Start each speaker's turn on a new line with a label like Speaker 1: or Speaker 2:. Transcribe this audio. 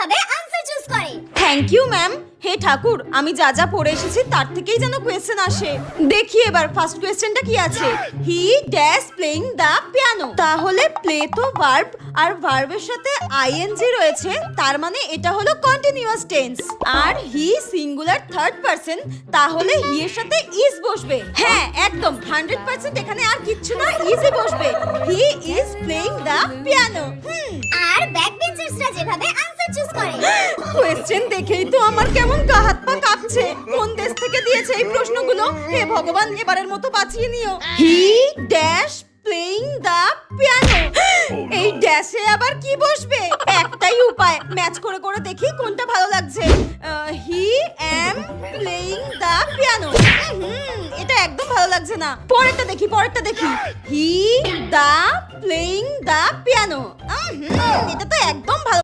Speaker 1: যেভাবে answer choose করে।
Speaker 2: Thank you ma'am. হে ঠাকুর, আমি যা যা পড়ে এসেছি তার থেকেই যেন কোয়েশ্চেন আসে। দেখি এবার ফার্স্ট কোয়েশ্চেনটা কি আছে। He dash playing the piano. তাহলে প্লে তো ভার্ব, আর ভার্বের সাথে আইএনজি রয়েছে, তার মানে এটা হলো কন্টিনিউয়াস টেন্স। আর হি সিঙ্গুলার থার্ড পারসন, তাহলে হি এর সাথে ইজ বসবে। হ্যাঁ একদম 100% এখানে আর কিচ্ছু না, ইজই বসবে। He is playing the piano.
Speaker 1: আর ব্যাক বেঞ্চার্সরা যেভাবে আনসার চুজ করে।
Speaker 2: কোয়েশ্চেন দেখেই তো আমার কেমন গা হাত পা কাঁপছে। কোন দেশ থেকে দিয়েছে এই প্রশ্নগুলো? হে ভগবান, এবারের মতো বাঁচিয়ে নিও। He dash playing the piano. এই ড্যাশে আবার কি বসবে? একটাই উপায়, ম্যাচ করে করে দেখি কোনটা ভালো লাগছে। হি এম প্লেইং দ্য পিয়ানো। এটা একদম ভালো লাগছে না। পরেরটা দেখি, পরেরটা দেখি। হি দা প্লেইং দ্য পিয়ানো। এটা তো একদম ভালো